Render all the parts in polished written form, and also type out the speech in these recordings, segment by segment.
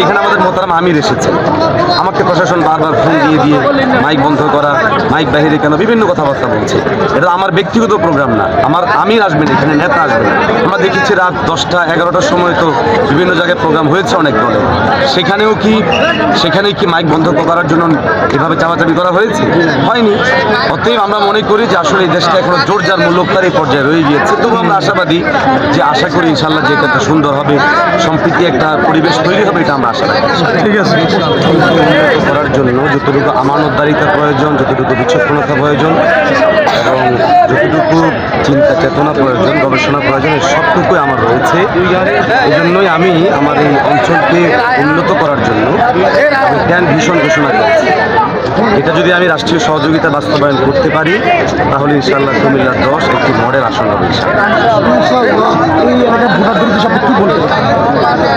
এখানে আমাদের মোহতারাম আমির এসেছেন, আমাকে প্রশাসন বারবার ফোন দিয়ে মাইক বন্ধ করা, মাইক বাহিরে কেন, বিভিন্ন কথাবার্তা বলছে। এটা আমার ব্যক্তিগত প্রোগ্রাম না, আমার আমির আসবেন, এখানে নেতা আসবেন। আমরা দেখেছি রাত 10টা 11টার সময় তো বিভিন্ন জায়গায় প্রোগ্রাম হয়েছে অনেক দলে, সেখানেই কি মাইক বন্ধ করার জন্য এভাবে চাপাচাপি করা হয়েছে? হয়নি। অতএব আমরা মনে করি যে আসলে এই দেশটা এখনো জোরজার মূল্যকারী পর্যায়ে রয়ে গিয়েছে। তবু আমরা আশাবাদী যে আশা করি ইনশাল্লাহ যে একটা সুন্দর হবে, সম্প্রীতি একটা পরিবেশ তৈরি হবে, এটা আমরা আশা রাখি। ঠিক আছে। করার জন্য যতটুকু আমানতদারিতা প্রয়োজন, যতটুকু বিচক্ষণতা প্রয়োজন এবং যতটুকু চিন্তা চেতনা প্রয়োজন, গবেষণা প্রয়োজন, সবটুকুই আমার রয়েছে। এই জন্যই আমি আমার এই অঞ্চলকে উন্নত করার জন্য জ্ঞান ভীষণ ঘোষণা করেছি। এটা যদি আমি রাষ্ট্রীয় সহযোগিতা বাস্তবায়ন করতে পারি তাহলে ইনশাআল্লাহ কুমিল্লার 10 একটি মডেল আসন হবে।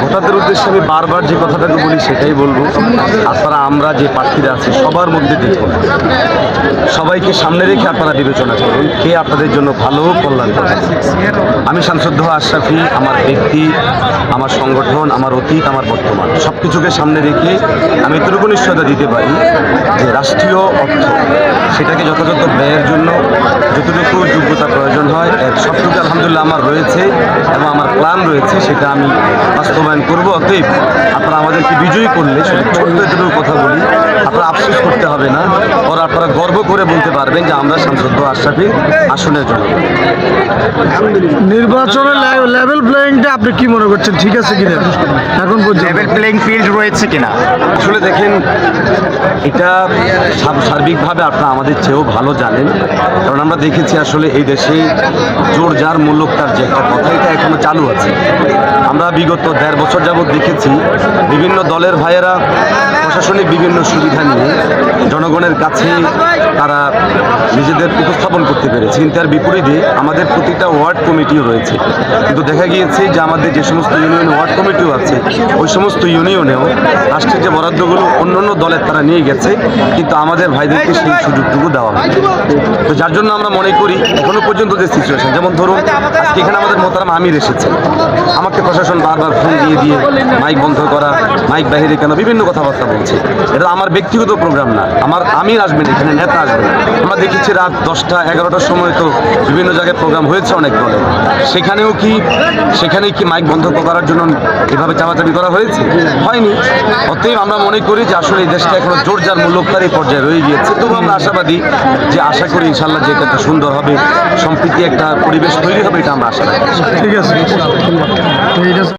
ভোটারদের উদ্দেশ্যে আমি বারবার যে কথাটাকে বলি সেটাই বলবো, আপনারা আমরা যে প্রার্থীরা আছি সবার মধ্যে দেখুন, সবাইকে সামনে রেখে আপনারা বিবেচনা করুন কে আপনাদের জন্য ভালো কল্যাণ করবে। আমি শামসুদ্দোহা আশরাফি, আমার ব্যক্তি, আমার সংগঠন, আমার অতীত, আমার বর্তমান সব কিছুকে সামনে রেখে আমি এতটুকু নিশ্চয়তা দিতে পারি যে রাষ্ট্রীয় অর্থ সেটাকে যথাযথ ব্যয়ের জন্য যতটুকু যোগ্যতা প্রয়োজন হয় এর সবটুকু আলহামদুলিল্লাহ আমার রয়েছে এবং আমার প্ল্যান রয়েছে, সেটা আমি বাস্তবায়ন করবো। অতএব আপনারা আমাদেরকে বিজয়ী করলে শুধু ছোট্ট এতটুকু কথা বলি, আপনারা আফসোস করতে হবে না, ওরা আপনারা গর্ব করে বলতে পারবেন যে আমরা শামসুদ্দোহা আশরাফি আসনের জন্য। নির্বাচনের লেভেল প্লেয়িংটা আপনি কি মনে করছেন, ঠিক আছে কিনা এখন পর্যন্ত? লেভেল প্লেইং ফিল্ড রয়েছে কিনা? আসলে দেখেন, এটা সার্বিকভাবে আপনারা আমাদের চেয়েও ভালো জানেন, কারণ আমরা দেখেছি আসলে এই দেশে জোর যার মূল্যকার যে একটা কথা, এটা এখনো চালু আছে। আমরা বিগত 1.5 বছর যাবৎ দেখেছি বিভিন্ন দলের ভাইয়েরা প্রশাসনিক বিভিন্ন সুবিধা নিয়ে জনগণের কাছে তারা নিজেদের উপস্থাপন করতে পেরেছে, কিন্তু তার বিপরীতে আমাদের প্রতিটা ওয়ার্ড কমিটিও রয়েছে। কিন্তু দেখা গিয়েছে যে আমাদের যে সমস্ত ইউনিয়ন ওয়ার্ড কমিটিও আছে, ওই সমস্ত ইউনিয়নেও রাষ্ট্রের যে বরাদ্দগুলো অন্য দলের তারা নিয়ে গেছে, কিন্তু আমাদের ভাইদেরকে সেই সুযোগটুকু দেওয়া হয়। তো যার জন্য আমরা মনে করি এখনো পর্যন্ত যে সিচুয়েশন, যেমন ধরুন আজকে এখানে আমাদের মোহতারাম আমির এসেছেন, আমাকে প্রশাসন বারবার ফোন দিয়ে মাইক বন্ধ করা, মাইক বাহিরে কেন, বিভিন্ন কথাবার্তা বলছে। এটা আমার ব্যক্তিগত প্রোগ্রাম না, আমার আমির আসবেন, এখানে নেতা আসবেন। আমরা দেখেছি রাত 10টা 11টার সময় তো বিভিন্ন জায়গায় প্রোগ্রাম হয়েছে অনেক দলে, সেখানেই কি মাইক বন্ধ করার জন্য এভাবে চাপাচাপি করা হয়েছে? হয়নি। অতএব আমরা মনে করি যে আসলে এই দেশটা এখনো জোরজার মূল্যকারী পর্যায়ে রয়ে গিয়েছে। তবু আমরা আশাবাদী যে আশা করি ইনশাল্লাহ যে একটা সুন্দর হবে, সম্প্রীতি একটা পরিবেশ তৈরি হবে, এটা আমরা আশা রাখি। ঠিক আছে।